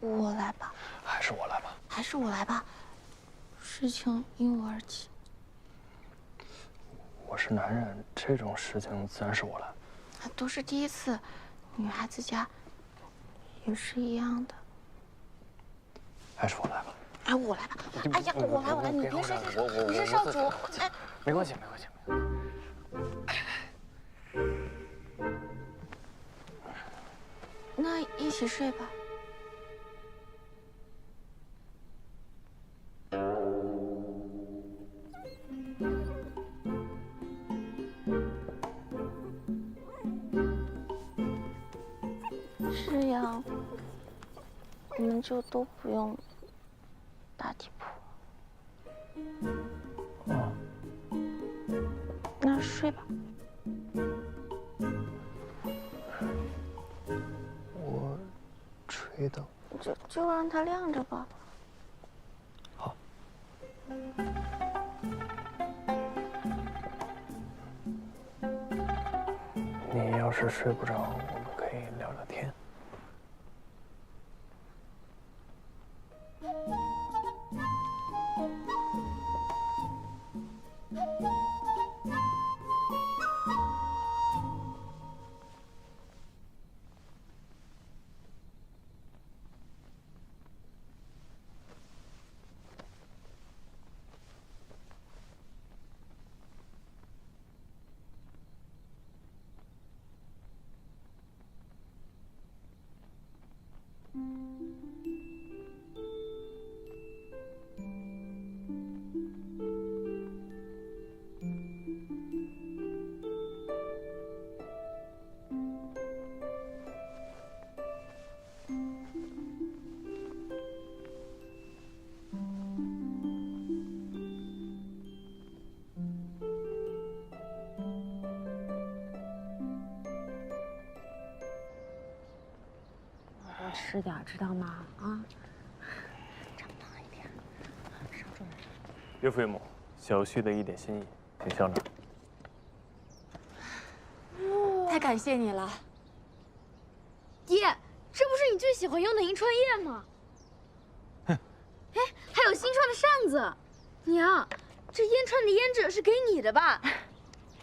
我来吧。还是我来吧。还是我来吧。事情因我而起。我是男人，这种事情自然是我来。都是第一次，女孩子家也是一样的。还是我来吧。哎，我来吧。哎呀，我来，你别说，你是少主。哎，没关系。那一起睡吧。这样，我们就都不用打地铺。哦，那睡吧。我吹灯。就让它亮着吧。好。你要是睡不着，我们可以聊聊天。吃点，知道吗？啊，长胖一点，少重。岳父岳母，小婿的一点心意，请校长。太感谢你了，爹，这不是你最喜欢用的银川液吗？哼，哎，还有新创的扇子。娘，这烟川的胭脂是给你的吧？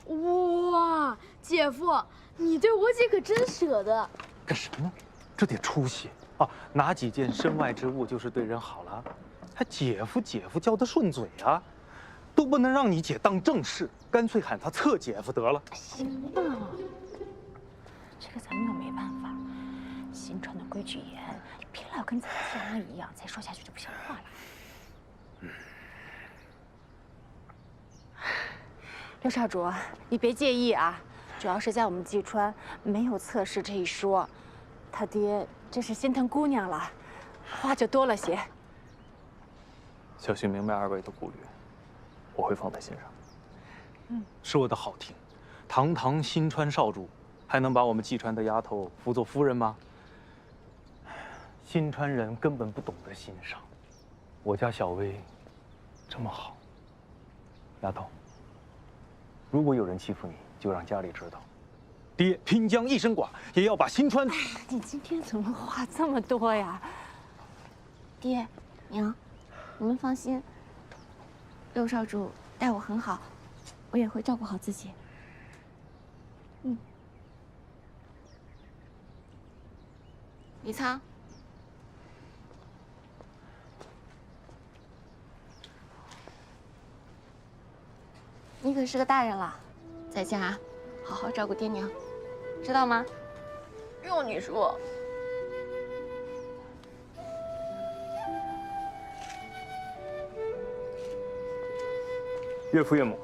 哇，姐夫，你对我姐可真舍得。干什么？这得出息啊！拿几件身外之物就是对人好了，还姐夫叫得顺嘴啊，都不能让你姐当正室，干脆喊她侧姐夫得了。行吧，这个咱们又没办法。新川的规矩严，偏老跟咱家一样，再说下去就不像话了。刘少主，你别介意啊，主要是在我们济川没有侧室这一说。他爹真是心疼姑娘了，话就多了些。小婿明白二位的顾虑，我会放在心上。说得好听，堂堂新川少主，还能把我们济川的丫头扶做夫人吗？新川人根本不懂得欣赏。我家小薇这么好，丫头，如果有人欺负你，就让家里知道。爹拼将一身剐，也要把新川。你今天怎么话这么多呀？爹，娘，你们放心，六少主待我很好，我也会照顾好自己。李仓，你可是个大人了，在家好好照顾爹娘，知道吗？用你说。岳父岳母，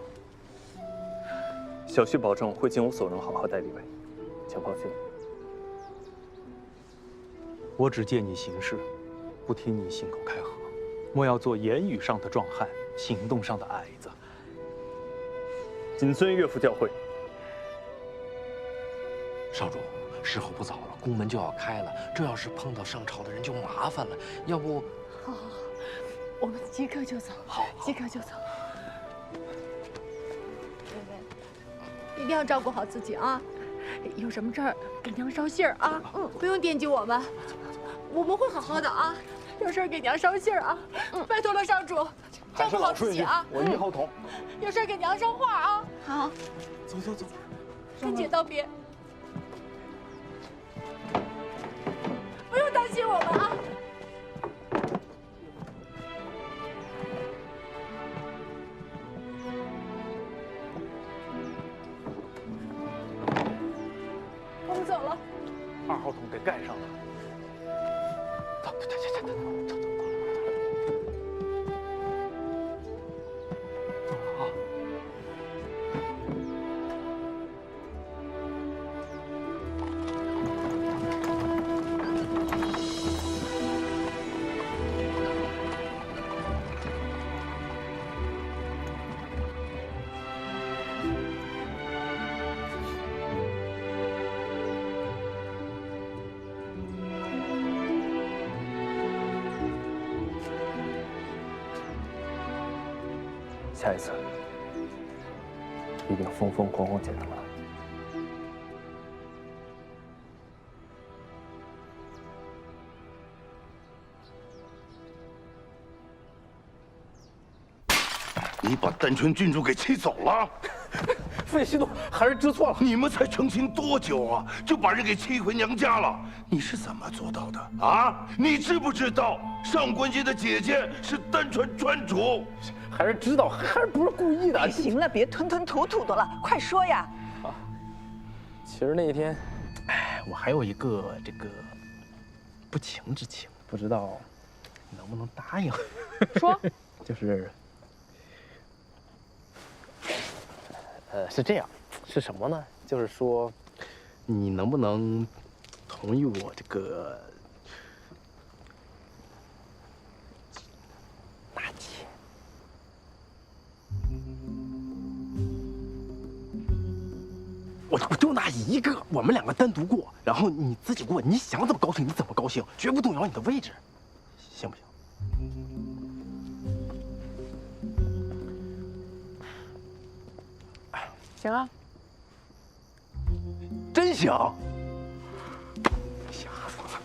小婿保证会尽我所能好好待李薇，请放心。我只见你行事，不听你信口开河，莫要做言语上的壮汉，行动上的矮子。谨遵岳父教诲。少主，时候不早了，宫门就要开了，这要是碰到上朝的人就麻烦了。要不，好，我们即刻就走。好，即刻就走。薇薇，一定要照顾好自己啊！有什么事儿给娘捎信儿啊！不用惦记我们。我们会好好的啊，有事给娘捎信儿啊，拜托了少主，照顾好自己啊。我1号桶。有事给娘捎话啊。好，走走走，跟姐道别，不用担心我们啊。我们走了。 2号桶给盖上了。走走走走走走走走。走了啊。下一次一定风风光光见他妈。你把丹川郡主给气走了，父亲息怒，孩儿知错了。你们才成亲多久啊，就把人给气回娘家了？你是怎么做到的啊？你知不知道上官家的姐姐是丹川川主？孩儿知道，孩儿不是故意的。行了，别吞吞吐吐的了，快说呀！其实那一天，我还有一个这个不情之请，不知道能不能答应。说，就是，是这样，是什么呢？就是说，你能不能同意我这个拿钱？我就拿一个，我们2个单独过，然后你自己过，你想怎么高兴你怎么高兴，绝不动摇你的位置，行不行？行啊。真行！吓死了！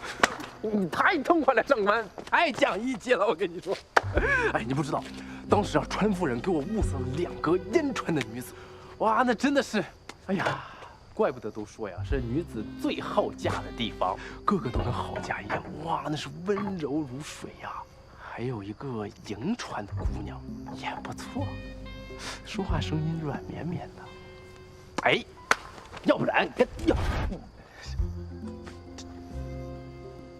你太痛快了，上官，太讲义气了，我跟你说。哎，你不知道，当时啊，川夫人给我物色了2个燕川的女子，哇，那真的是，哎呀，怪不得都说呀，是女子最好嫁的地方，个个都跟好家一样，哇，那是温柔如水呀。还有一个银川的姑娘也不错，说话声音软绵绵的。哎，要不然跟要。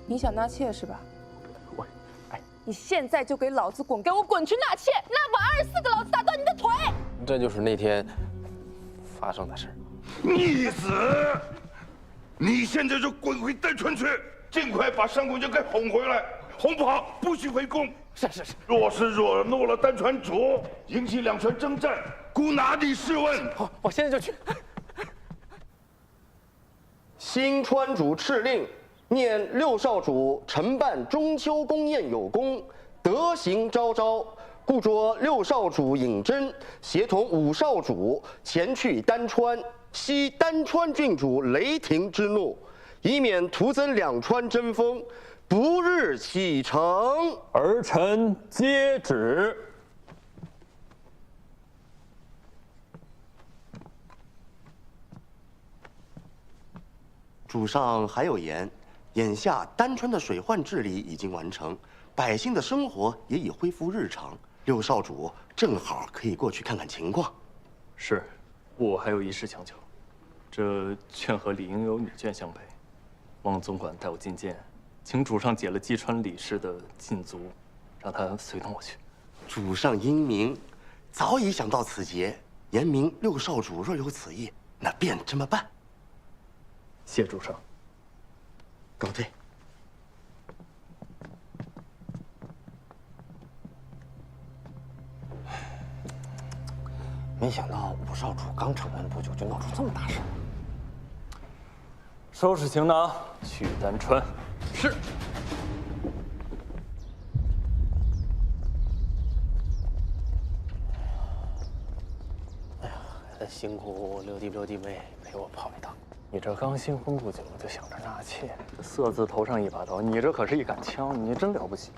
你想纳妾是吧？我，哎，你现在就给老子滚！给我滚去纳妾！那晚24个老子打断你的腿！这就是那天发生的事。逆子！你现在就滚回丹川去，尽快把上官家给哄回来，哄不好不许回宫。是。若是惹怒了丹川主，引起2权征战，孤拿你试问？好，我现在就去。新川主敕令，念6少主承办中秋宫宴有功，德行昭昭，故着6少主尹真协同5少主前去丹川，息丹川郡主雷霆之怒，以免徒增2川争锋，不日启程。儿臣接旨。主上还有言，眼下丹川的水患治理已经完成，百姓的生活也已恢复日常。6少主正好可以过去看看情况。是，我还有一事强求，这券和理应有女眷相陪。望总管带我觐见，请主上解了姬川李氏的禁足，让他随同我去。主上英明，早已想到此节，言明6少主若有此意，那便这么办。谢主上。告退。没想到5少主刚成完不久，就闹出这么大事。收拾行囊，去丹川。是。哎呀，辛苦六弟妹陪我跑一趟。你这刚新婚不久就想着纳妾，这色字头上一把刀，你这可是一杆枪，你真了不起。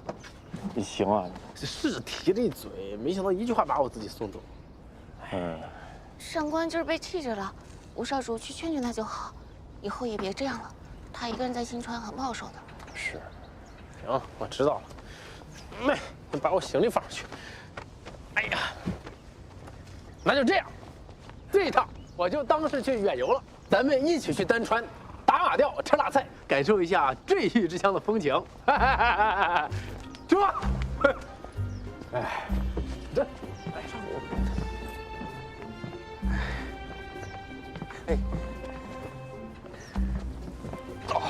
你行啊，这是提了一嘴，没想到一句话把我自己送走。上官就是被气着了，吴少主去劝劝他就好，以后也别这样了。他一个人在新川很不好受的。是。行，我知道了。妹，你把我行李放上去。哎呀，那就这样，这一趟我就当是去远游了。咱们一起去丹川打马吊、吃辣菜，感受一下坠玉之乡的风情。出发！哎，这，哎，上路。哎，走。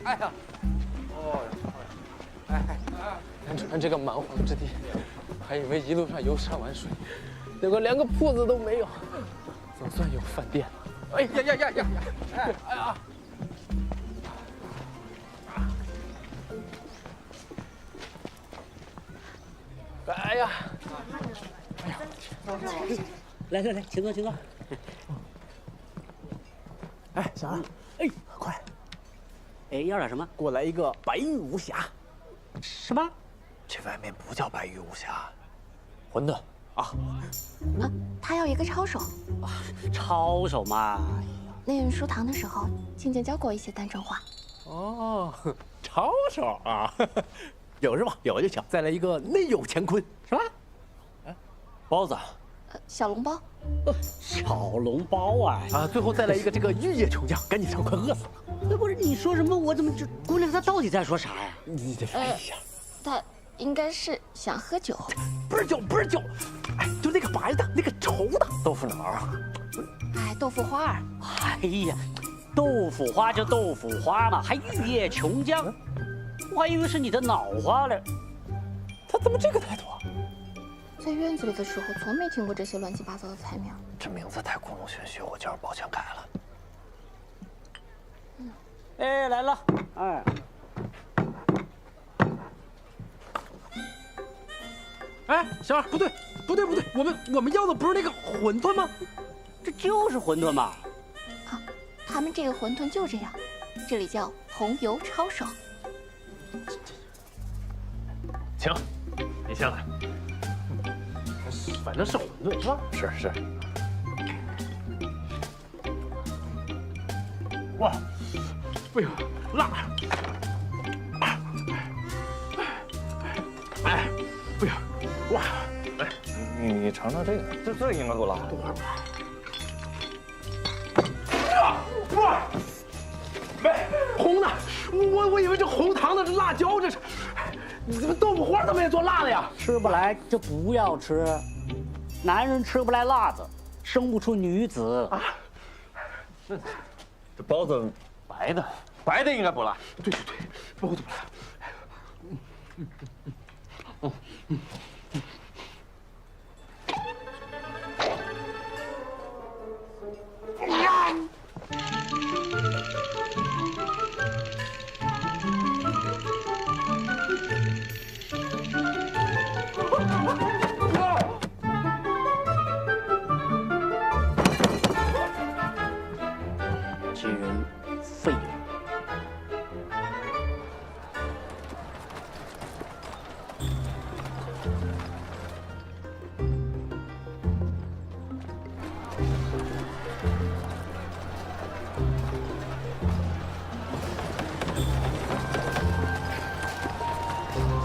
哎呀，哦，南川这个蛮荒之地，还以为一路上游山玩水，结果连个铺子都没有，总算有饭店了。哎呀呀呀呀呀！哎呀！哎呀！哎呀！来，请坐，请坐。哎，小二，哎，快！哎，要点什么？给我来一个白玉无瑕。什么？这外面不叫白玉无瑕，馄饨啊。他要一个抄手。抄手嘛。念书堂的时候，亲戚教过一些丹川话。哦，抄手啊，有是吧？有就行。再来一个内有乾坤，是吧？包子。小笼包。小笼包啊！啊，最后再来一个这个玉液琼浆，赶紧上，快饿死了。那不是你说什么？我怎么这姑娘她到底在说啥呀？你得翻译一下。他应该是想喝酒。不是酒，不是酒，哎，就那个白的，那个稠的豆腐脑儿。哎，豆腐花儿。哎呀，豆腐花就豆腐花嘛，还玉液琼浆，我还以为是你的脑花嘞。他怎么这个态度啊？在院子里的时候，从没听过这些乱七八糟的菜名。这名字太故弄玄虚，我就让宝强改了。哎，来了，哎。哎，小二，不对，我们要的不是那个馄饨吗？这就是馄饨嘛。啊，他们这个馄饨就这样，这里叫红油抄手。请，你先来。反正是馄饨是吧？是。哇，哎呦，辣！哎，不行，哇！来，你尝尝这个，这应该够辣的。哇！哎，红的，我以为这红糖的是辣椒，这是。你怎么豆腐花他们也做辣的呀？吃不来就不要吃，男人吃不来辣子，生不出女子啊。这包子白的应该不辣。对，包子不辣。这人废了。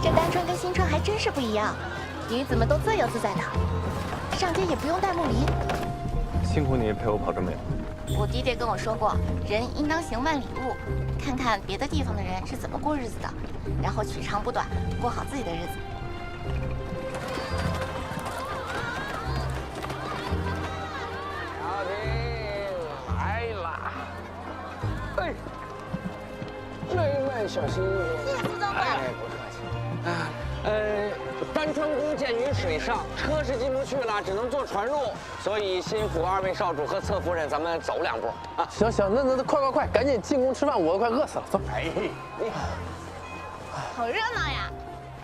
这丹川跟新川还真是不一样，女子们都自由自在的，上街也不用戴木梨。辛苦你陪我跑这么远。我爹爹跟我说过，人应当行万里路，看看别的地方的人是怎么过日子的，然后取长补短，过好自己的日子。小婷来啦！哎，慢慢小心。谢谢副总管。哎，不客气。丹川宫建于水上，车是进不去了，只能坐船入，所以辛苦二位少主和侧夫人，咱们走2步啊。行，那快，赶紧进宫吃饭，我都快饿死了。走。哎，好热闹呀！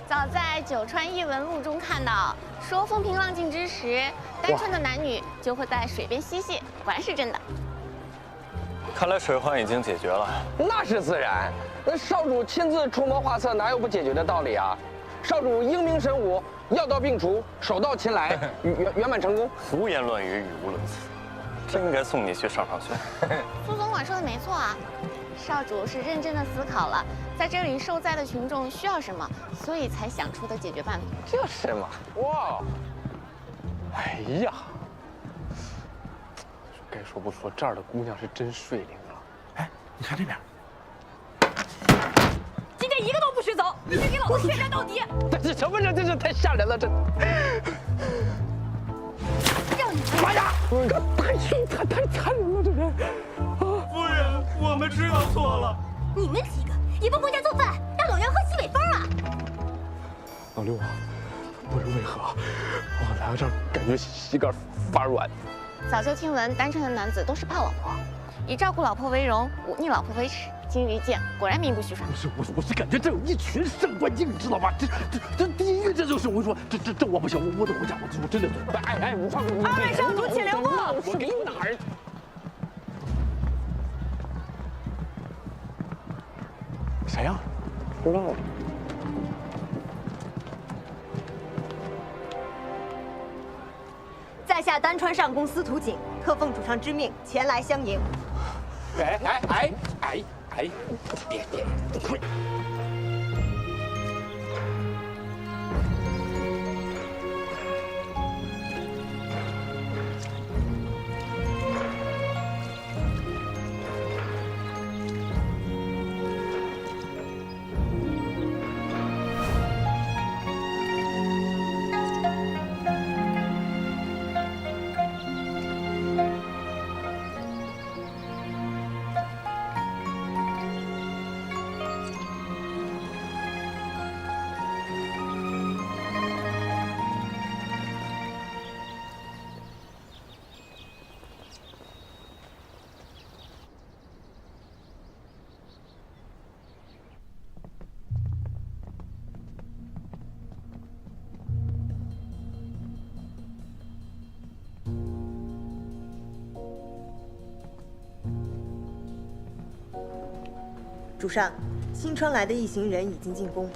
早在《九川异闻录》中看到，说风平浪静之时，单川的男女就会在水边嬉戏，果然是真的。看来水患已经解决了。那是自然，那少主亲自出谋划策，哪有不解决的道理啊？少主英明神武，药到病除，手到擒来，圆满成功。胡言乱语，语无伦次，真应该送你去上学。苏总管说的没错啊，少主是认真的思考了，在这里受灾的群众需要什么，所以才想出的解决办法。就是嘛。哇，哎呀，该说不说，这儿的姑娘是真水灵了。哎，你看这边。今天一个都不许走，一定给老子血战到底！这是什么人？真是太吓人了！这，让你妈呀，太残忍了，这人！夫人，我们知道错了。你们几个也不回家做饭，让老娘喝西北风啊！老六啊，不知为何，我来到这儿感觉膝盖发软。早就听闻单纯的男子都是怕老婆，以照顾老婆为荣，忤逆老婆为耻。今日一见，果然名不虚传。我是感觉这有一群上官英，你知道吗？这第一个这就是我说这我不行，我得回家，我真的。哎，我放二位少主请留步。我给你哪儿？谁呀？不知道。在下丹川上宫司徒景，特奉主上之命前来相迎。别，快！主上，新川来的一行人已经进宫。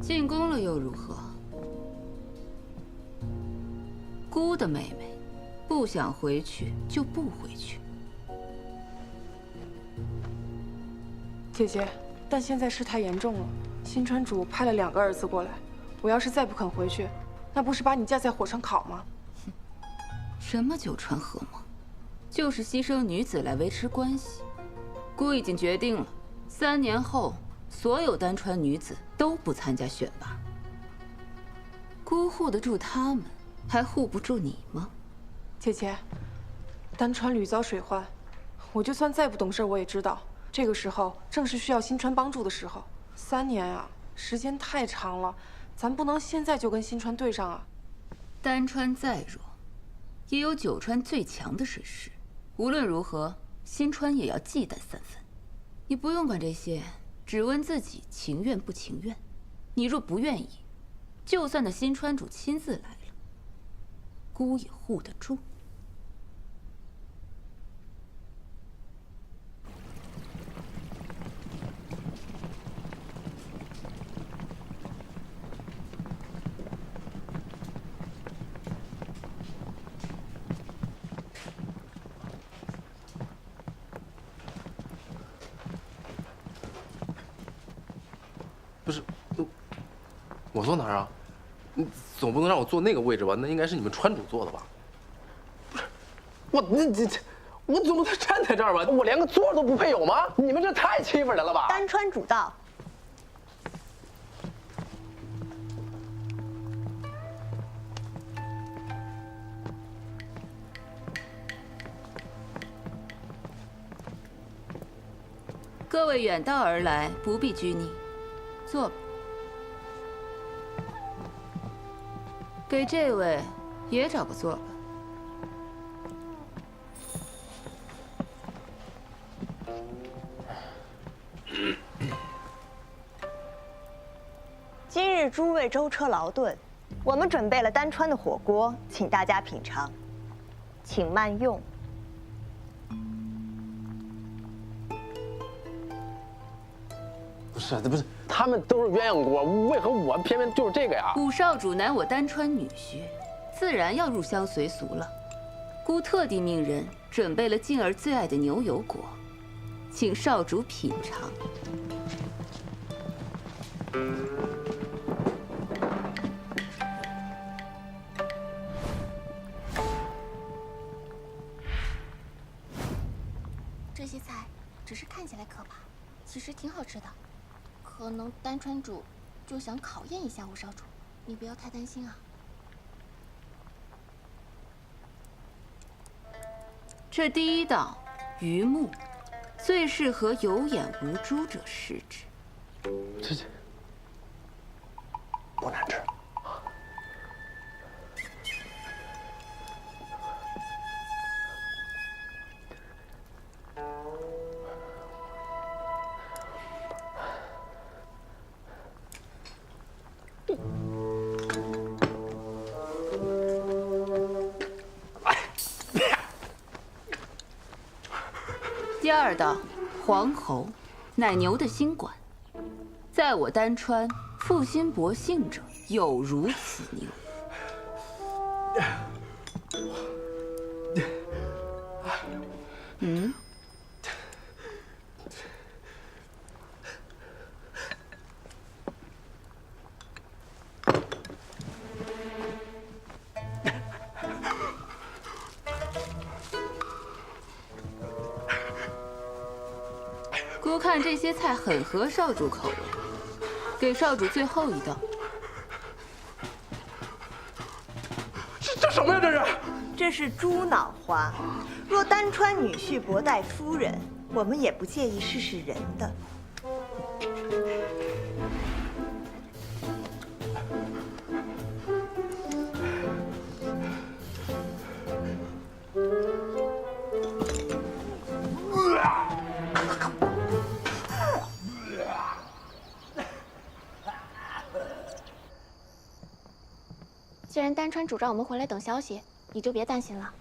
进宫了又如何？姑的妹妹，不想回去就不回去。姐姐，但现在事态严重了，新川主派了2个儿子过来，我要是再不肯回去，那不是把你架在火上烤吗？什么九川和盟，就是牺牲女子来维持关系。姑已经决定了，3年后所有丹川女子都不参加选拔。姑护得住他们，还护不住你吗？姐姐，丹川屡遭水患，我就算再不懂事，我也知道，这个时候正是需要新川帮助的时候。3年啊，时间太长了，咱不能现在就跟新川对上啊。丹川再弱，也有九川最强的水师。无论如何，新川也要忌惮3分。你不用管这些，只问自己情愿不情愿。你若不愿意，就算那新川主亲自来了，姑也护得住。不是，我坐哪儿啊？你总不能让我坐那个位置吧？那应该是你们川主坐的吧？不是，我总不能站在这儿吧？我连个座都不配有吗？你们这太欺负人了吧？丹川主到。各位远道而来，不必拘泥，坐吧。给这位也找个座吧。今日诸位舟车劳顿，我们准备了丹川的火锅，请大家品尝，请慢用。不是，他们都是鸳鸯锅，为何我偏偏就是这个呀？五少主乃我丹川女婿，自然要入乡随俗了。姑特地命人准备了静儿最爱的牛油果，请少主品尝。这些菜只是看起来可怕，其实挺好吃的。可能丹川主就想考验一下五少主，你不要太担心啊。这第一道鱼目，最适合有眼无珠者食之。这不难吃。第二道黄喉，乃牛的心管，在我丹川，负心薄幸者有如此牛。嗯。姑看这些菜很合少主口味，给少主最后一道。这什么呀？这是？这是猪脑花。若丹川女婿博待夫人，我们也不介意试试人的。既然丹川主让我们回来等消息，你就别担心了。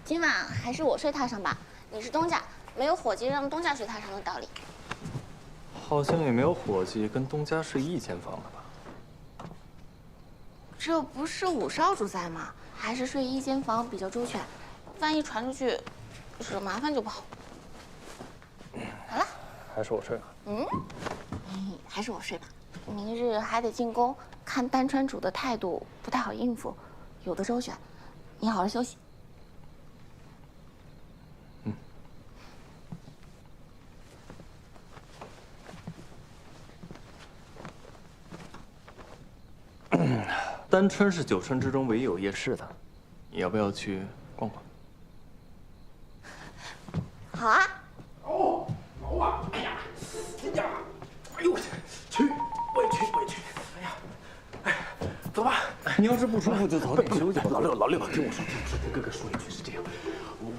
今晚还是我睡榻上吧，你是东家，没有伙计让东家睡榻上的道理。好像也没有伙计跟东家睡一间房的吧？这不是五少主在吗？还是睡一间房比较周全，万一传出去，惹麻烦就不好。好了，还是我睡吧。还是我睡吧。明日还得进宫，看丹川主的态度不太好应付，有的周旋，你好好休息。丹川是九川之中唯一有夜市的，你要不要去逛逛？好啊。哦，老啊！哎呀，人家，哎呦我去，我也去。哎呀，哎，走吧。你要是不舒服就早点休息吧。老六，听我说，哥哥说一句是这样，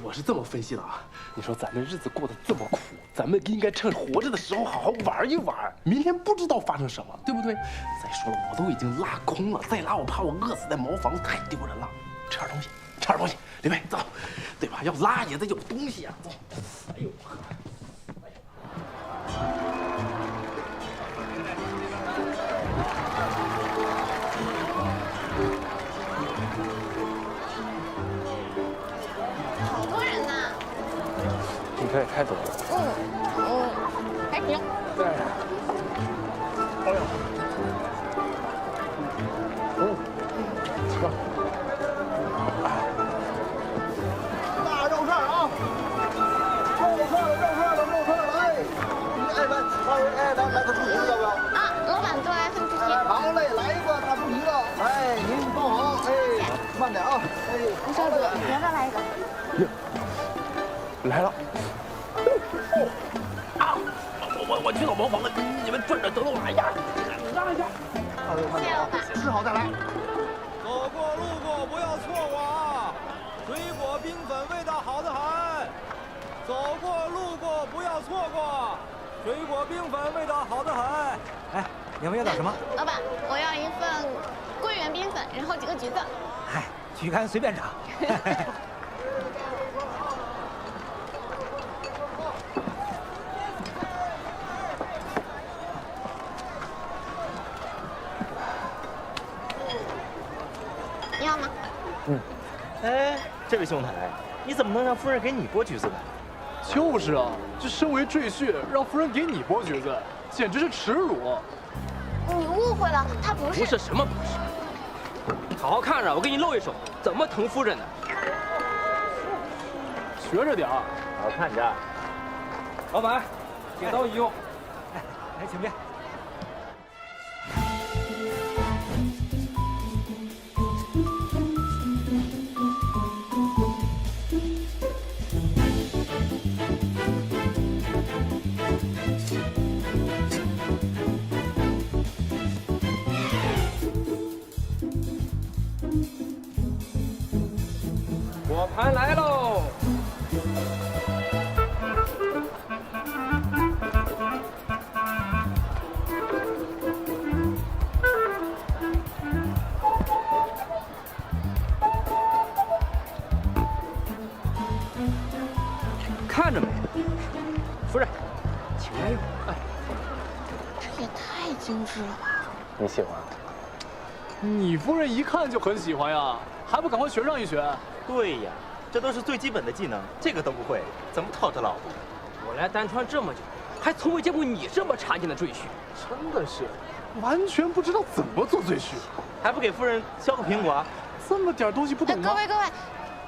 我是这么分析的啊。你说咱们日子过得这么苦，咱们应该趁活着的时候好好玩一玩，明天不知道发生什么，对不对？再说了，我都已经拉空了，再拉我怕我饿死在茅房，太丢人了。吃点东西，李贝走，对吧？要拉也得有东西啊，走。哎呦。好多人呐。你可以开走了。还行。对。哎呦。吃吧。大肉串啊！肉串了！哎，来个猪蹄子要不要？啊，老板多来份猪蹄。好嘞，来一个大猪蹄子。哎，您放好，哎，慢点啊。哎，吴少主，你要不要来一个？来了。啊！我去到茅房了，你们转转等等我。哎呀，让一下。谢谢老板。吃好再来。走。过不要错过啊！水果冰粉味道好的很，走过路过不要错过。水果冰粉味道好的很。哎，你们要点什么？老板，我要一份桂圆冰粉，然后几个橘子。嗨，橘干随便找。你好吗？嗯。哎，这位兄台，你怎么能让夫人给你剥橘子呢？就是啊，这身为赘婿，让夫人给你剥橘子，简直是耻辱。你误会了，他不是。不是什么不是？好好看着，我给你露一手，怎么疼夫人呢？学着点儿，好看着。老板，给刀一用。来，请便。果盘来喽！看着没？夫人，请慢用。哎，这也太精致了吧！你喜欢？你夫人一看就很喜欢呀，还不赶快学上一学？对呀，这都是最基本的技能，这个都不会，怎么讨着老婆？我来丹川这么久，还从未见过你这么差劲的赘婿。真的是，完全不知道怎么做赘婿，还不给夫人削个苹果？这么点东西不懂吗？各位，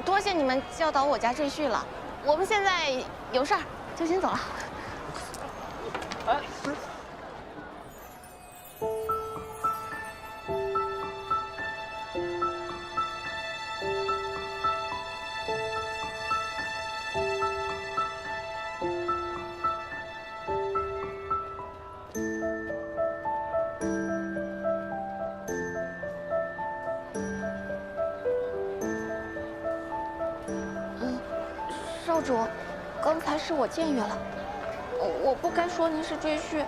多谢你们教导我家赘婿了。我们现在有事儿，就先走了。哎，不是。少主，刚才是我僭越了，我不该说您是赘婿，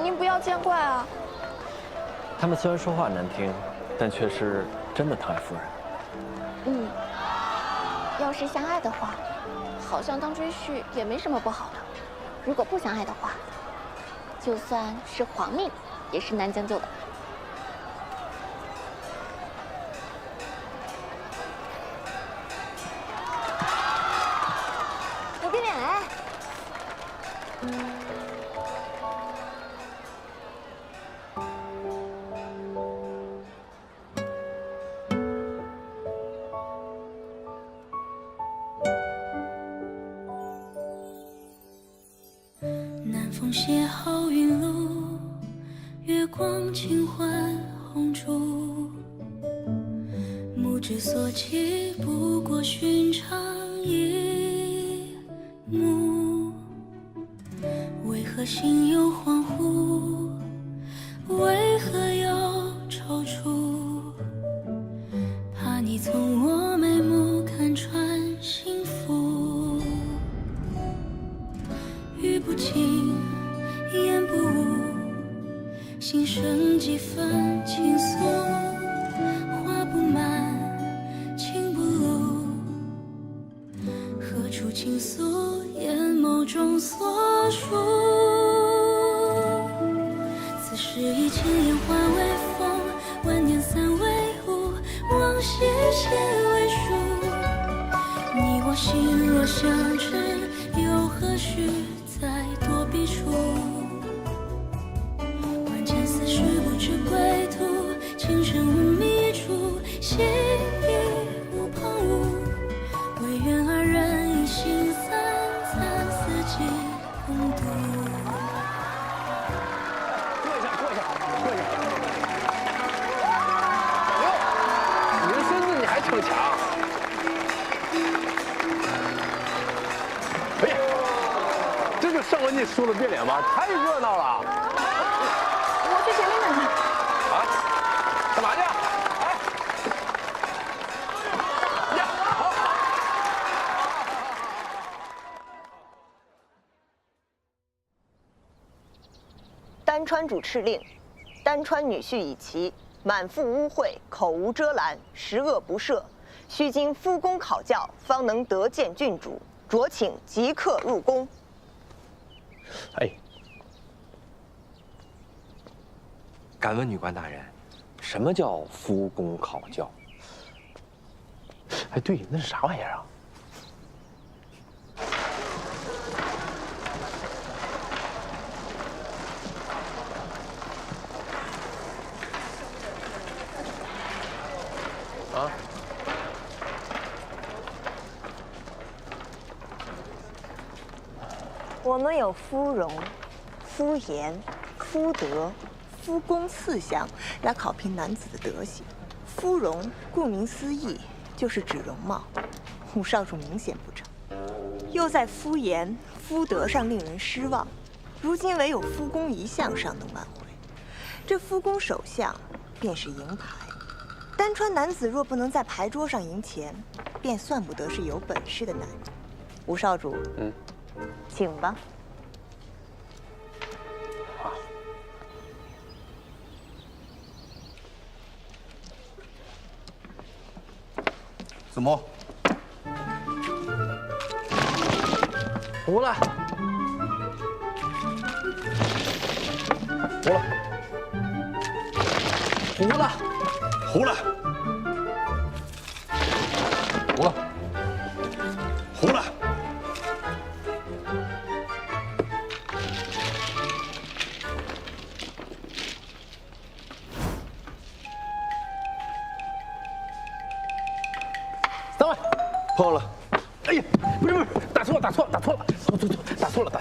您不要见怪啊。他们虽然说话难听，但却是真的疼爱夫人。嗯，要是相爱的话，好像当赘婿也没什么不好的。如果不相爱的话，就算是皇命，也是难将就的。我变脸哎！南风邂逅云露，月光轻唤红烛。目之所及，不过寻常一幕。为何心有恍惚？为何又踌躇？怕你从我眉目看穿幸福。语不尽，言不无，心生几分情愫。话不满，情不露，何处倾诉？眼眸中所述。此时已千言化为风，万年散为雾，往昔写为书。你我心若相知，又何须再多笔触？万千思绪不知归途，情深无觅处，心意无旁骛。唯愿二人一心三餐，四季共度。坐下。你的身子你还逞强？哎呀，这就上文你说的变脸吗？太热闹了！我去前面等他。啊？干嘛去？哎，川主敕令：丹川女婿以其满腹污秽，口无遮拦，十恶不赦，须经夫宫考教，方能得见郡主。酌请即刻入宫。哎，敢问女官大人，什么叫夫宫考教？哎，对，那是啥玩意儿啊？啊？我们有夫容、夫颜、夫德、夫宫4项来考评男子的德行。夫容，顾名思义，就是指容貌。武少主明显不成，又在夫颜、夫德上令人失望。如今唯有夫宫1项尚能挽回。这夫宫首项便是赢牌。丹川男子若不能在牌桌上赢钱，便算不得是有本事的男人。吴少主，请吧。子墨，糊了，糊了，糊了，糊了，糊了，糊了。3位，破了。哎呀，不是，打错了，打错了，打错了。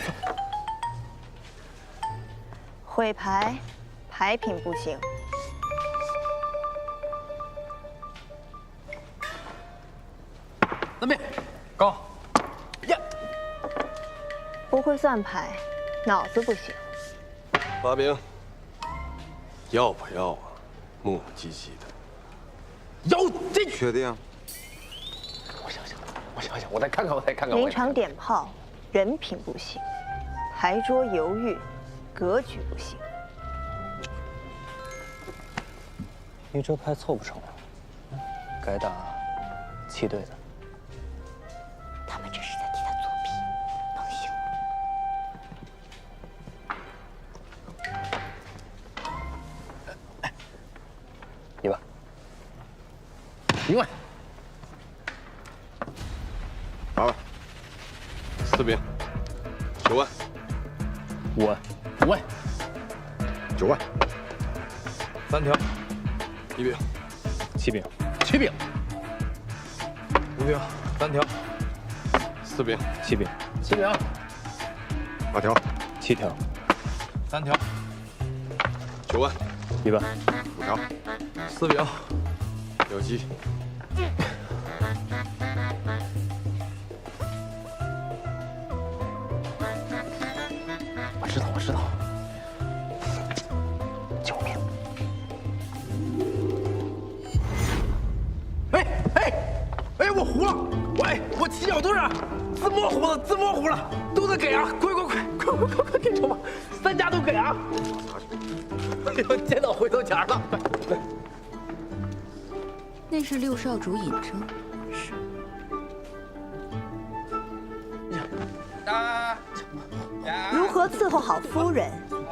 毁牌，牌品不行。3边，高，呀，不会算牌，脑子不行。发兵，要不要啊？磨磨唧唧的。要这确定？我想想，我再看看。临场点炮，人品不行；牌桌犹豫，格局不行。你这牌凑不成了，该打7对的。他们这是在替他作弊，能行？你吧。另外8万，4兵，9万，5万，5万，9万，3条，1兵，7兵，7兵，5兵，3条，4兵，7兵，7兵，8条，7条，3条，9万，1万，5条，4兵，6击。我知道。救命！哎，我糊了！我起脚墩啊，自摸糊了，都得给啊！快给我吧，3家都给啊！哎呦，见到回头钱了。那是6少主尹征。是。如何伺候好夫人，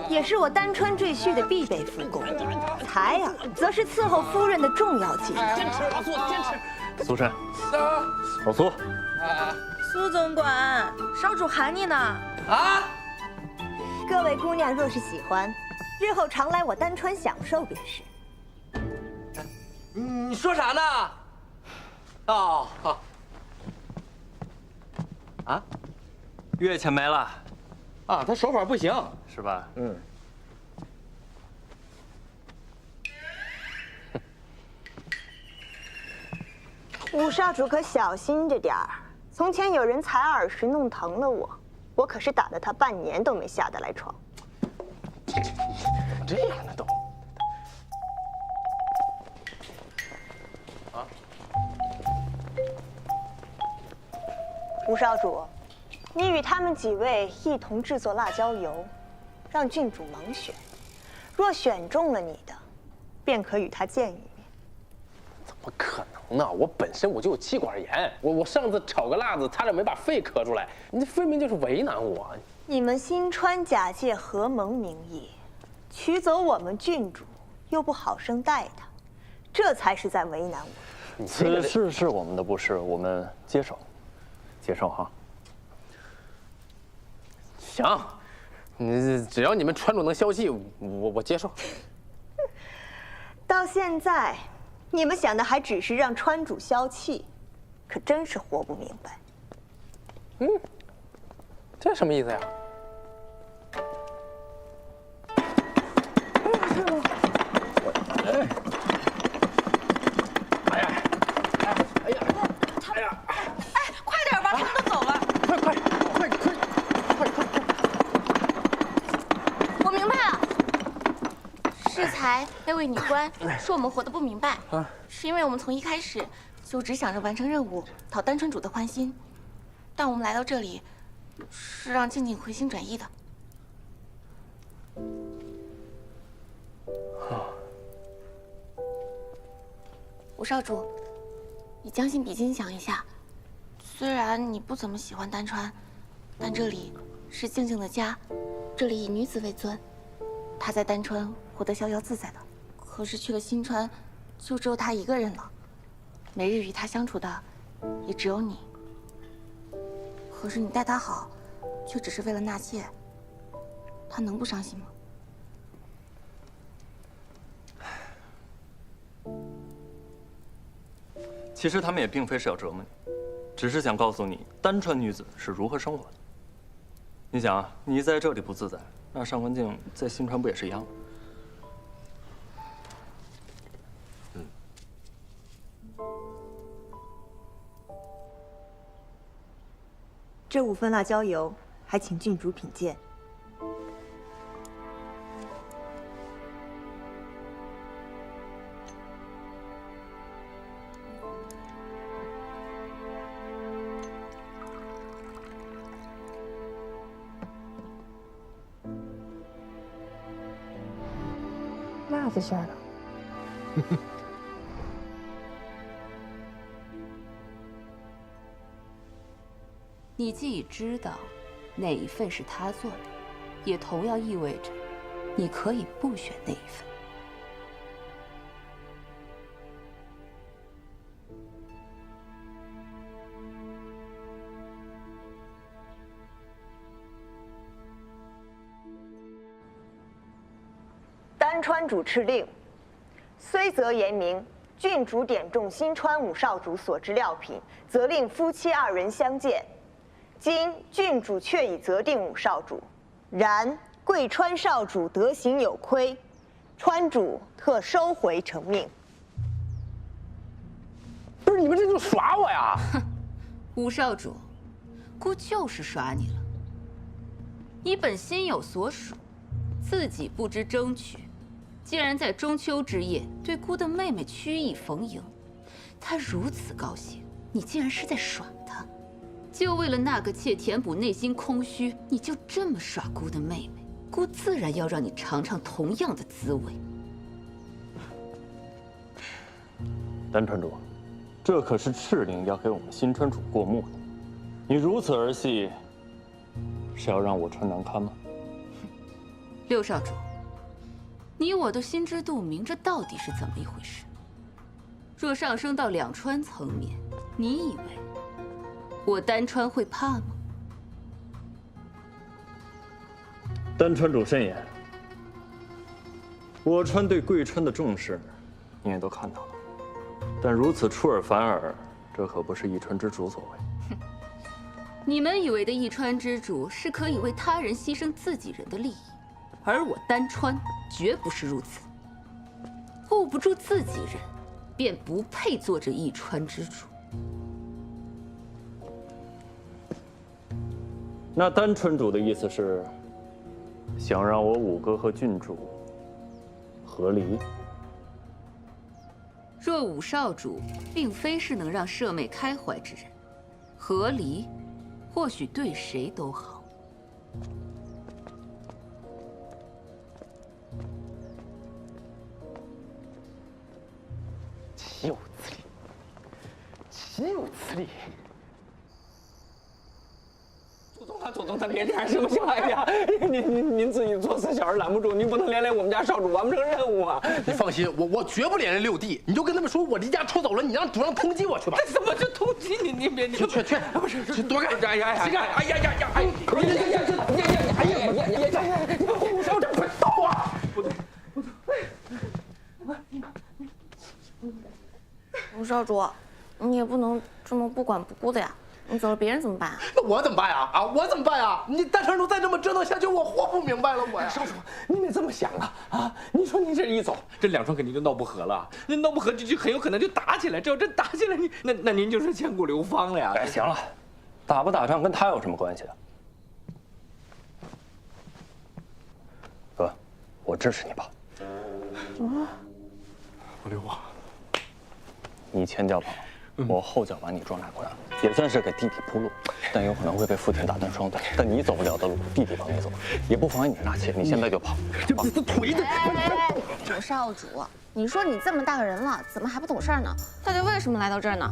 也是我丹川赘婿的必备夫功。才儿则是伺候夫人的重要技能。坚持，老苏，坚持。苏珊，老苏，苏总管，少主喊你呢。啊！各位姑娘若是喜欢，日后常来我丹川享受便是。你说啥呢？哦，好。啊？月钱没了。啊，他手法不行，是吧？武少主可小心着点儿。从前有人采耳时弄疼了我可是打了他半年都没下得来床。这样的都。啊？武少主，你与他们几位一同制作辣椒油，让郡主盲选，若选中了你的，便可与他见一面。怎么可能呢？我本身我就有气管炎，我上次炒个辣子差点没把肺咳出来，你这分明就是为难我。你们新川假借合盟名义，取走我们郡主，又不好生待他，这才是在为难我。此事是我们的不是，我们接受，接受哈。行，只要你们川主能消气，我接受。到现在，你们想的还只是让川主消气，可真是活不明白。这什么意思呀？快点吧，他们都走了。快！我明白了，适才那位女官说我们活得不明白，是因为我们从一开始就只想着完成任务，讨丹川主的欢心，但我们来到这里，是让静静回心转意的。吴少主，你将心比心想一下，虽然你不怎么喜欢丹川，但这里是静静的家，这里以女子为尊，她在丹川活得逍遥自在的，可是去了新川，就只有她一个人了，每日与她相处的也只有你。可是你待她好，却只是为了纳妾，她能不伤心吗？其实他们也并非是要折磨你，只是想告诉你丹川女子是如何生活的。你想啊，你在这里不自在，那上官静在新川不也是一样吗？这5份辣椒油，还请郡主品鉴。辣子馅的。你既已知道哪一份是他做的，也同样意味着你可以不选那一份。丹川主敕令，虽则严明，郡主点中新川5少主所之料品，责令夫妻2人相见。今郡主却已责定5少主，然贵川少主德行有亏，川主特收回成命。不是你们这就耍我呀！哼，5少主，姑就是耍你了。你本心有所属，自己不知争取，竟然在中秋之夜对姑的妹妹曲意逢迎，她如此高兴，你竟然是在耍她。就为了那个妾填补内心空虚，你就这么耍姑的妹妹，姑自然要让你尝尝同样的滋味。丹川主，这可是敕令要给我们新川主过目的，你如此儿戏，是要让我穿难堪吗6少主，你我都心知肚明，这到底是怎么一回事？若上升到两川层面，你以为我丹川会怕吗？丹川主慎言，我川对贵川的重视，你也都看到了。但如此出尔反尔，这可不是一川之主所为。你们以为的一川之主是可以为他人牺牲自己人的利益，而我丹川绝不是如此。护不住自己人，便不配做这一川之主。那丹川主的意思是，想让我五哥和郡主和离？若5少主并非是能让舍妹开怀之人，和离或许对谁都好。岂有此理！岂有此理！左宗棠，连这样行不行？哎呀，您自己做事小人拦不住，您不能连累我们家少主完不成任务啊！你放心，我绝不连累六弟，你就跟他们说我离家出走了，你让主上通缉我去吧。怎么就通缉你？你别去，不是躲开！哎呀，谁干？哎呀，你们胡少长快走啊！不对，吴少主，你也不能这么不管不顾的呀。你走了，别人怎么办啊？那我怎么办呀？我怎么办呀？你单传主再这么折腾下去，我活不明白了，我呀！少主，您得这么想啊！你说您这一走，这两川肯定就闹不和了，那闹不和就很有可能就打起来。只要真打起来，那您就是千古流芳了呀！哎，行了，打不打仗跟他有什么关系啊？哥，我支持你吧。我刘王，你前脚跑，我后脚把你撞下关，也算是给弟弟铺路，但有可能会被傅田打断双腿。但你走不了的路，弟弟帮你走，也不妨碍你纳妾。你现在就跑！这腿的！吴少主，你说你这么大个人了，怎么还不懂事儿呢？到底为什么来到这儿呢？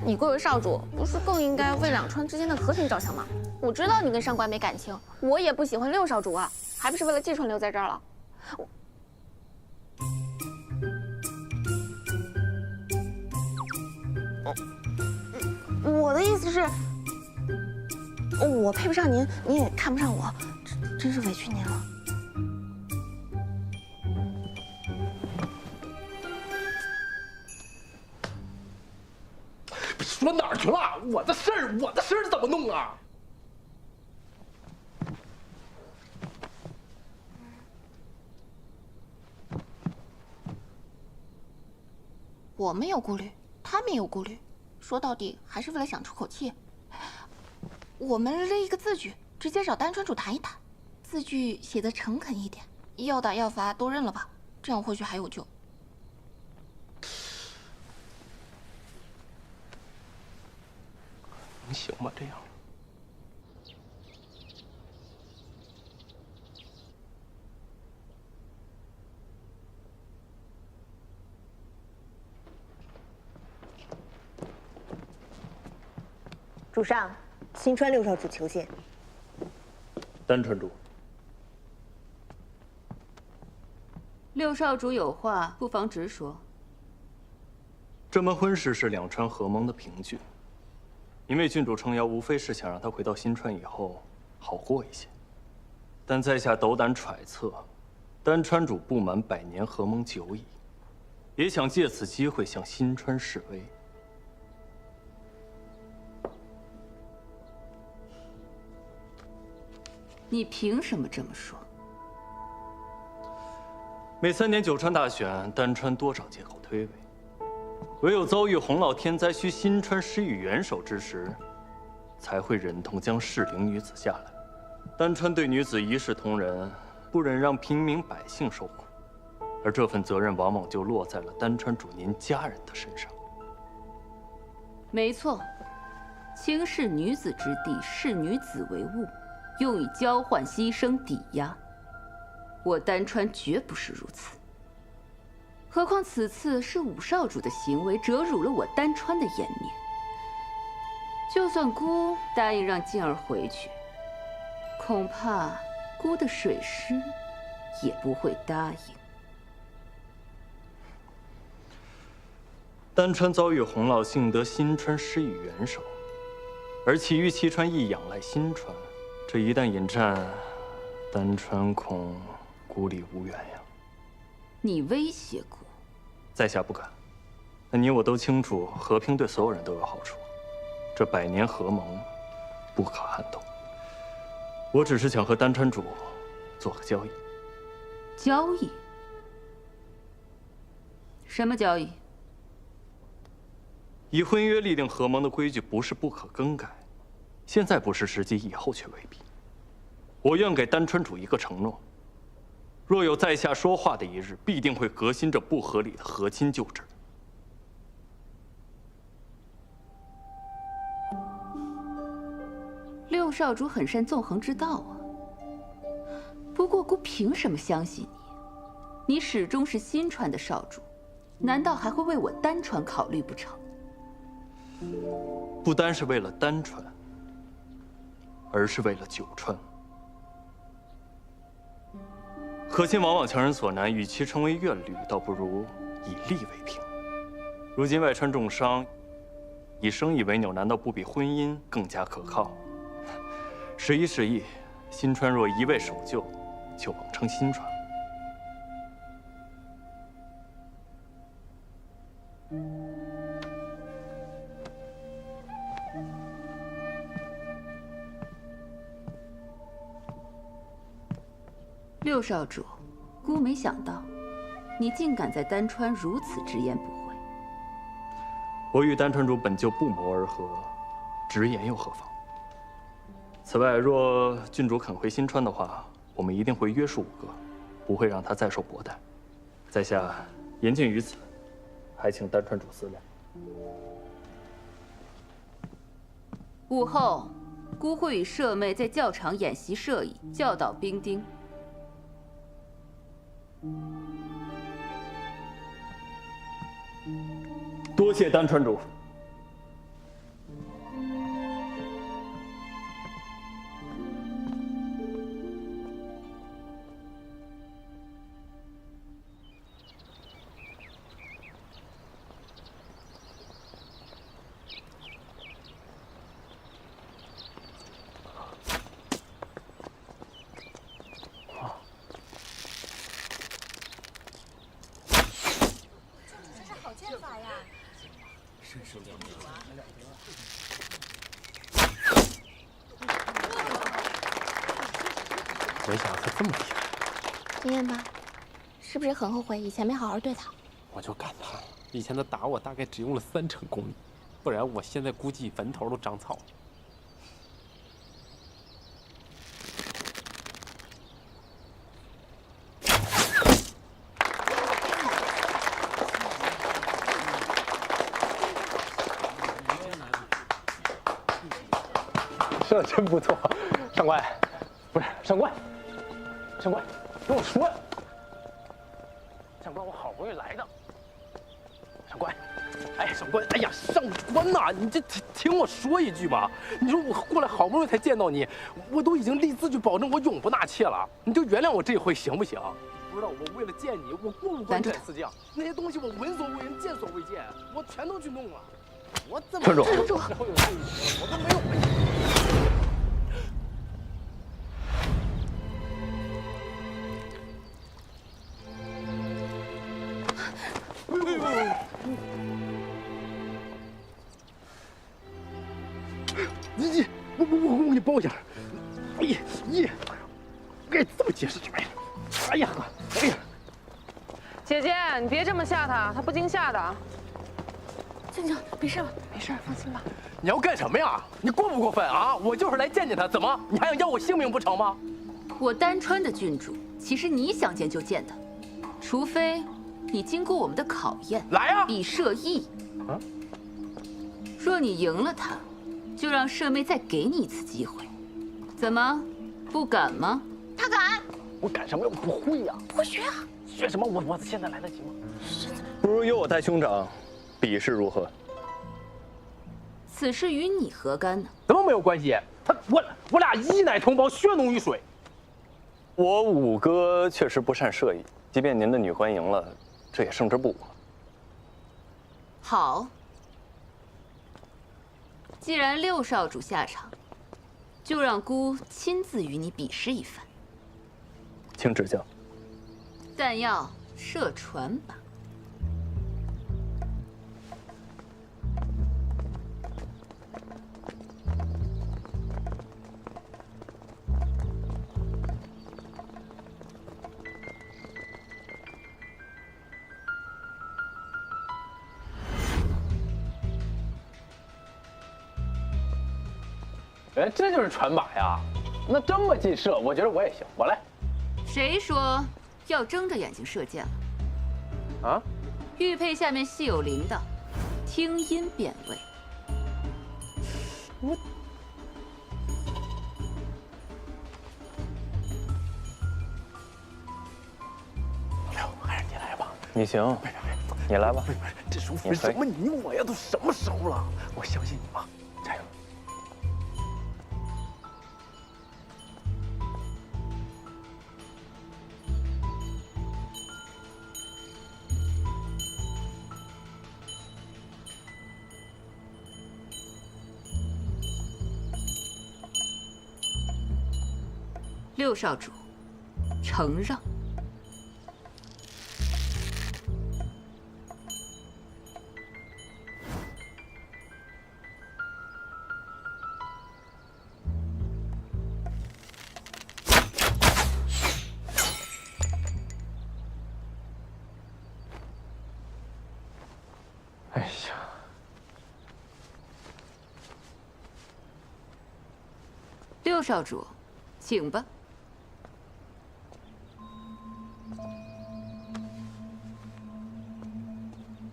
你贵为少主，不是更应该为两川之间的和平着想吗？我知道你跟上官没感情，我也不喜欢六少主啊，还不是为了季川留在这儿了。我的意思是，我配不上您，您也看不上我，真是委屈您了。说哪儿去了？我的事儿怎么弄啊？我没有顾虑，他没有顾虑，说到底还是为了想出口气。我们列一个字据，直接找单川主谈一谈，字据写的诚恳一点，要打要罚都认了吧，这样或许还有救。能行吗？这样？主上，新川六少主求见。单传主，六少主有话，不妨直说。这门婚事是两川合盟的凭据，因为郡主撑腰，无非是想让他回到新川以后好过一些。但在下斗胆揣测，单川主不满100年合盟久矣，也想借此机会向新川示威。你凭什么这么说？每3年九川大选，单川多找借口推诿，唯有遭遇洪涝天灾，需新川施予援手之时，才会忍痛将适龄女子下来。单川对女子一视同仁，不忍让平民百姓受苦，而这份责任往往就落在了单川主您家人的身上。没错，轻视女子之地，视女子为物。用以交换、牺牲、抵押，我单川绝不是如此。何况此次是武少主的行为折辱了我单川的颜面。就算姑答应让静儿回去，恐怕姑的水师也不会答应。单川遭遇洪涝，幸得新川施以援手，而其余7川亦仰赖新川。这一旦引战，单川恐孤立无援呀。你威胁过？在下不敢。那你我都清楚，和平对所有人都有好处。这100年合盟，不可撼动。我只是想和单川主做个交易。交易？什么交易？以婚约立定合盟的规矩，不是不可更改。现在不是时机，以后却未必。我愿给单川主一个承诺：若有在下说话的一日，必定会革新这不合理的和亲旧制。六少主很善纵横之道啊。不过姑凭什么相信你？你始终是新川的少主，难道还会为我丹川考虑不成？不单是为了丹川，而是为了九川。可亲往往强人所难，与其成为怨侣，倒不如以利为凭。如今外川重伤，以生意为纽，难道不比婚姻更加可靠？时移时易，新川若一味守旧，就枉称新川。六少主，姑没想到，你竟敢在丹川如此直言不讳。我与丹川主本就不谋而合，直言又何妨？此外，若郡主肯回新川的话，我们一定会约束五哥，不会让他再受薄待。在下言尽于此，还请丹川主思量。午后，姑会与舍妹在教场演习射艺，教导兵丁。多谢丹川主。没想到他这么厉害。经验吧，是不是很后悔以前没好好对他？我就感叹，以前他打我大概只用了30%功力，不然我现在估计坟头都长草了。射得真不错，上官，不是上官，上官，跟我说，上官，我好不容易来的，上官，哎，上官，哎呀，上官呐，你这听我说一句吧，你说我过来好不容易才见到你，我都已经立字据保证我永不纳妾了，你就原谅我这回行不行？不知道我为了见你，我过不过这四将，那些东西我闻所未闻，见所未见，我全都去弄了，我怎么川主，然后有这一天，我都没有。我给你包一下。该这么解释什么呀？哎呀，哎呀，姐姐，你别这么吓他，他不惊吓的。静静，没事吧？没事，放心吧。你要干什么呀？你过不过分啊？我就是来见见他，怎么？你还想要我性命不成吗？我丹川的郡主，其实你想见就见他，除非你经过我们的考验，来呀，比射艺。啊？若你赢了他，就让舍妹再给你一次机会。怎么，不敢吗？他敢。我敢什么呀？我不会呀。不会学啊？学什么？我现在来得及吗？不如由我带兄长，比试如何？此事与你何干呢？怎么没有关系？我俩一奶同胞，血浓于水。我五哥确实不善射艺，即便您的女官赢了，这也胜之不武。好，既然六少主下场，就让姑亲自与你比试一番。请指教。但要射船靶。哎，这就是船靶呀！那这么近射，我觉得我也行，我来。谁说要睁着眼睛射箭了？啊？玉佩下面系有铃铛，听音辨位。我老六，还是你来吧。你行。你来吧。不是，这时候分什么你我呀？都什么时候了？我相信你啊，加油！六少主，承让。哎呀，六少主，请吧。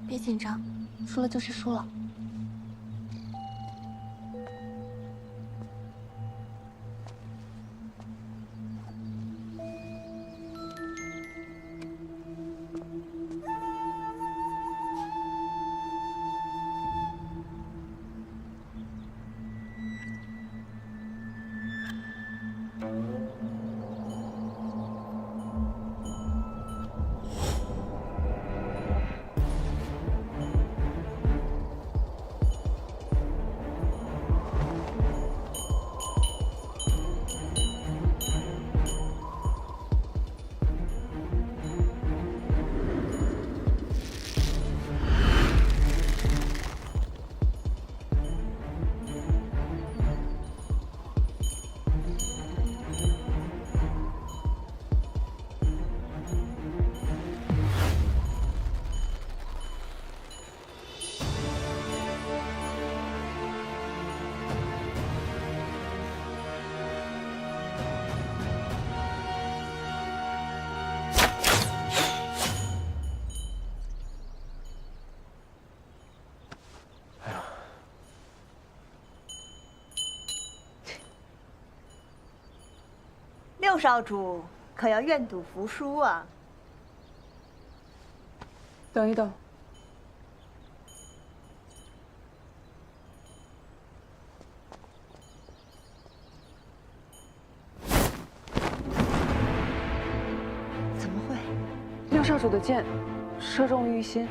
别紧张，输了就是输了。六少主可要愿赌服输啊！等一等，怎么会？六少主的箭射中玉心。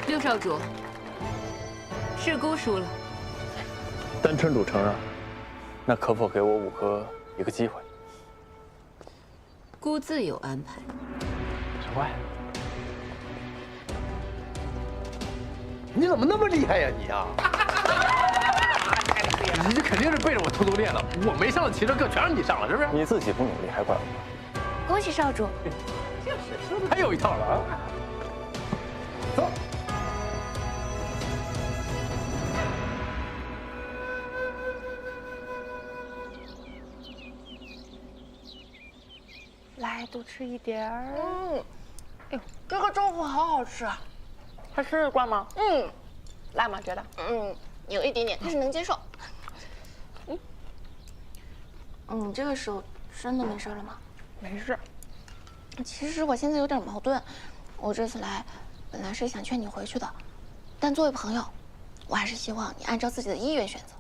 六少主，是姑输了。丹川主承让，那可否给我五哥一个机会？姑自有安排。长官，你怎么那么厉害呀你啊？你这肯定是背着我偷偷练了，我没上的骑射课全让你上了，是不是？你自己不努力还怪我？恭喜少主！还有一套了啊！走。来，多吃一点儿。哎呦，这个豆腐好好吃啊！还吃得惯吗？辣吗？觉得？有一点点，但是能接受。你这个手真的没事了吗？没事。其实我现在有点矛盾，我这次来，本来是想劝你回去的，但作为朋友，我还是希望你按照自己的意愿选择。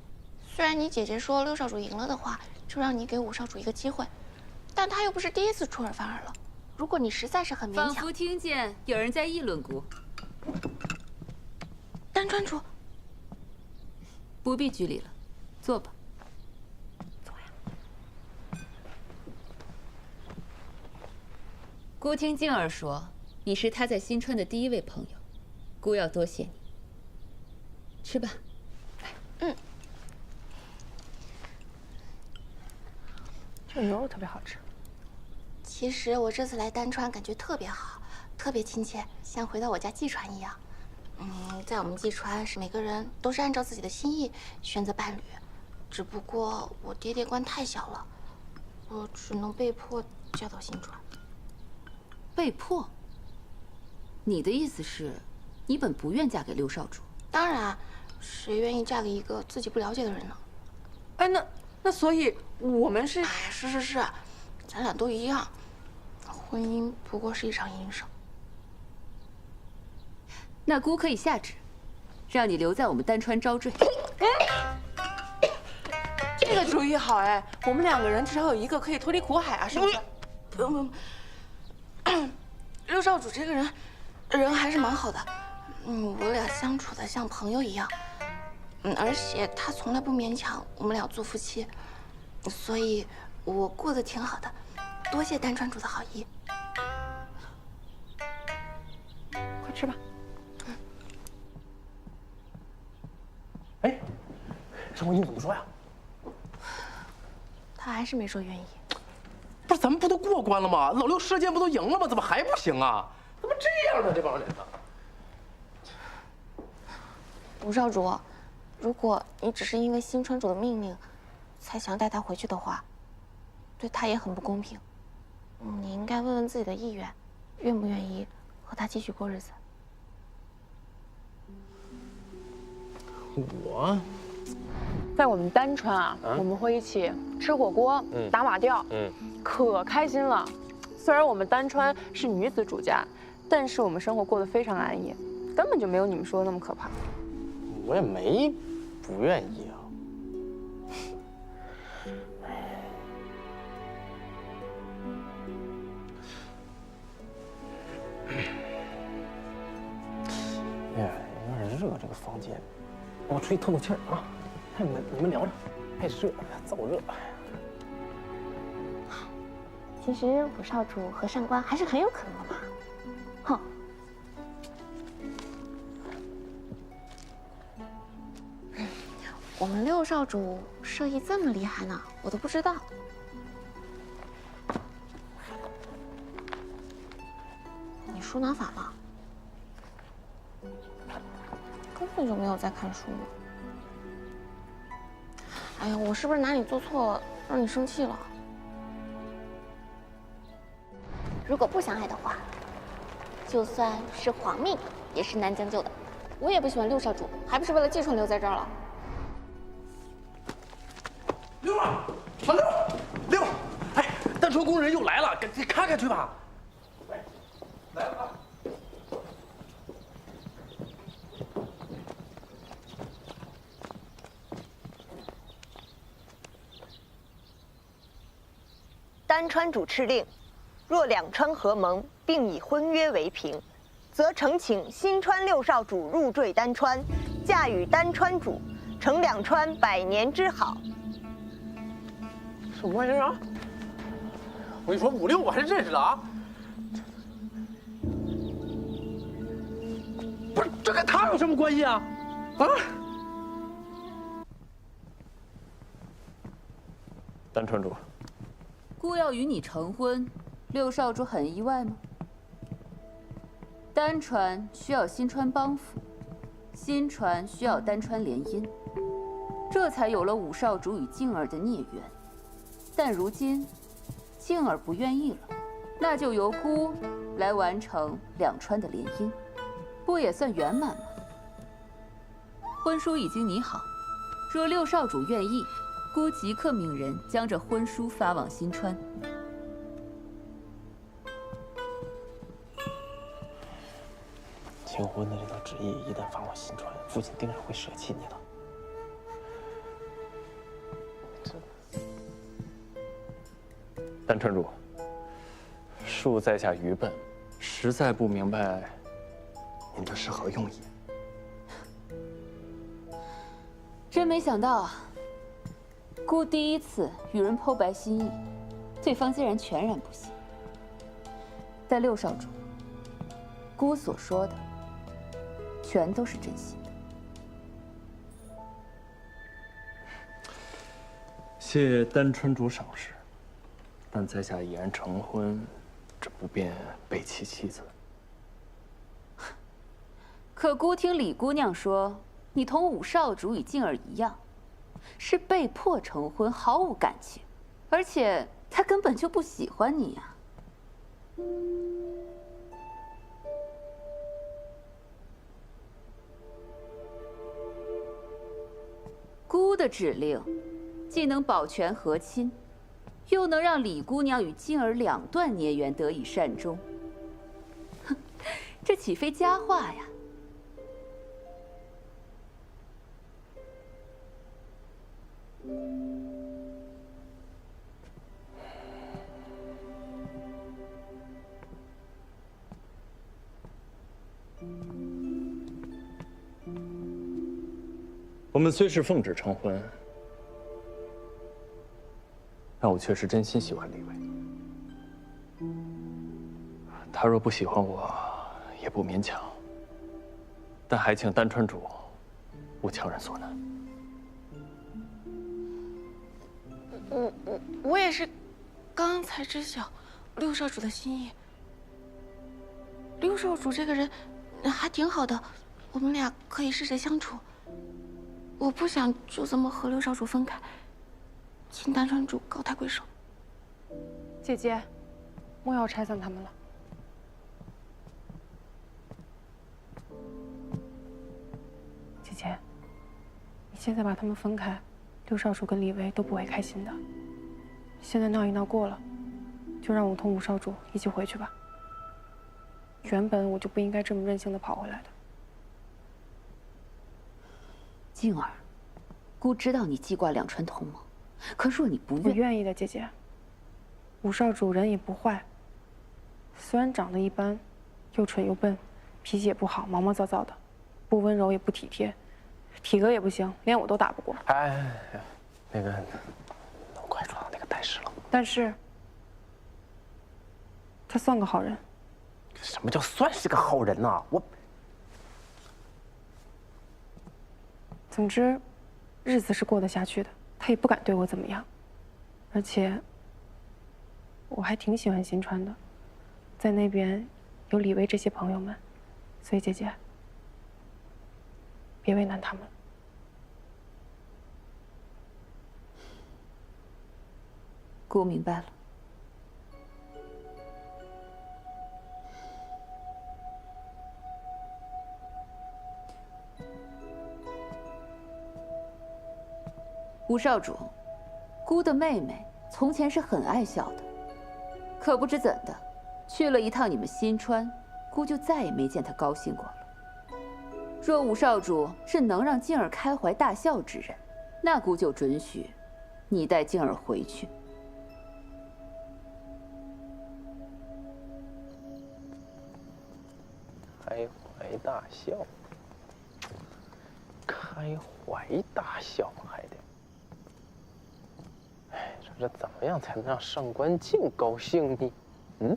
虽然你姐姐说六少主赢了的话，就让你给五少主一个机会，但他又不是第一次出尔反尔了。如果你实在是很勉强，仿佛听见有人在议论姑。丹川主，不必拘礼了，坐吧。姑听静儿说，你是她在新川的第一位朋友，姑要多谢你。吃吧。这牛肉特别好吃。其实我这次来丹川感觉特别好，特别亲切，像回到我家季川一样。在我们季川是每个人都是按照自己的心意选择伴侣，只不过我爹爹关太小了，我只能被迫嫁到新川。被迫？你的意思是，你本不愿嫁给六少主？当然，谁愿意嫁给一个自己不了解的人呢？哎，那所以我们是……哎，是，咱俩都一样，婚姻不过是一场营生。那姑可以下旨，让你留在我们丹川招赘。这个主意好哎，我们2个人至少有一个可以脱离苦海啊，是不是？不用，六少主这个人还是蛮好的，我俩相处的像朋友一样，而且他从来不勉强我们俩做夫妻，所以我过得挺好的，多谢丹川主的好意。快吃吧。哎，上官英怎么说呀？他还是没说愿意。不是咱们不都过关了吗？老六射箭不都赢了吗？怎么还不行啊？怎么这样呢？这帮人呢？吴少主，如果你只是因为新川主的命令才想带他回去的话，对他也很不公平。你应该问问自己的意愿，愿不愿意和他继续过日子。我，在我们丹川啊，我们会一起吃火锅、打马吊，可开心了。虽然我们丹川是女子主家，但是我们生活过得非常安逸，根本就没有你们说的那么可怕。我也没不愿意啊。哎呀，有点热，这个房间。我出去透透气儿啊！你们聊着，太热，燥热。其实五少主和上官还是很有可能的嘛。哼。我们六少主射艺这么厉害呢，我都不知道。你书哪反了？根本就没有在看书。哎呀，我是不是哪里做错了，让你生气了？如果不相爱的话，就算是皇命，也是难将就的。我也不喜欢六少主，还不是为了季川留在这儿了。六啊，老六，哎，丹川工人又来了，赶紧看看去吧。来了啊！丹川主敕令：若两川合盟，并以婚约为凭，则呈请新川六少主入赘丹川，嫁与丹川主，成两川100年之好。什么玩意儿啊？我跟你说，5、6我还是认识的啊。不是，这跟他有什么关系啊？啊？丹川主，姑要与你成婚，六少主很意外吗？丹川需要新川帮扶，新川需要丹川联姻，这才有了五少主与静儿的孽缘。但如今，静儿不愿意了，那就由姑来完成两川的联姻，不也算圆满吗？婚书已经拟好，若六少主愿意，姑即刻命人将这婚书发往新川。结婚的这道旨意一旦发往新川，父亲定然会舍弃你的。丹川主，恕在下愚笨，实在不明白您的是何用意。真没想到啊，姑第一次与人剖白心意，对方竟然全然不信。但六少主，姑所说的全都是真心的。谢丹川主赏识，但在下已然成婚，这不便背弃妻子。可姑听李姑娘说，你同五少主与静儿一样，是被迫成婚，毫无感情，而且她根本就不喜欢你呀。的指令，既能保全和亲，又能让李姑娘与静儿两段孽缘得以善终。哼，这岂非佳话呀？我们虽是奉旨成婚，但我却是真心喜欢李薇。他若不喜欢我，也不勉强。但还请丹川主勿强人所难。我也是，刚刚才知晓六少主的心意。六少主这个人还挺好的，我们俩可以试着相处。我不想就这么和六少主分开，请丹川主高抬贵手。姐姐，莫要拆散他们了。姐姐，你现在把他们分开，六少主跟李薇都不会开心的。现在闹一闹过了，就让我同五少主一起回去吧。原本我就不应该这么任性的跑回来的。静儿，姑知道你记挂两川同盟，可若你不愿，我愿意的，姐姐。五少主人也不坏，虽然长得一般，又蠢又笨，脾气也不好，毛毛躁躁的，不温柔也不体贴，体格也不行，连我都打不过。哎，那个，快说到那个但是了。但是，他算个好人。什么叫算是个好人呐？总之，日子是过得下去的，他也不敢对我怎么样。而且，我还挺喜欢新川的，在那边有李薇这些朋友们，所以姐姐，别为难他们。姑明白了。吴少主，姑的妹妹从前是很爱笑的，可不知怎的，去了一趟你们新川，姑就再也没见她高兴过了。若吴少主是能让静儿开怀大笑之人，那姑就准许你带静儿回去。开怀大笑，开怀大笑还得。哎，这怎么样才能让上官静高兴呢？嗯，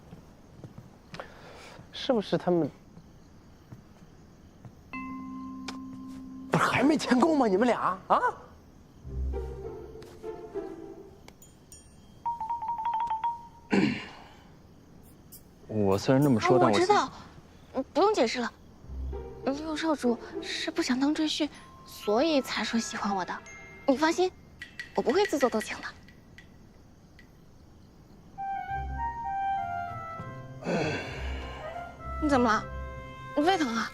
是不是他们不是还没签够吗？你们俩啊？我虽然这么说，但我知道，不用解释了。六少主是不想当赘婿，所以才说喜欢我的。你放心，我不会自作多情的。你怎么了？你胃疼啊？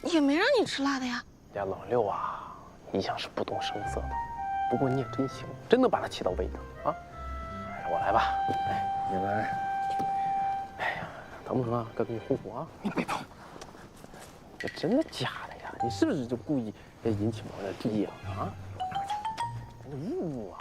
也没让你吃辣的呀。家老六啊，一向是不动声色的，不过你也真行，真能把他气到胃疼啊！让我来吧，哎，你来。哎呀，疼不疼啊？哥给你护护啊！你别碰！这真的假的呀？你是不是就故意引起我的注意啊？啊？你侮辱啊！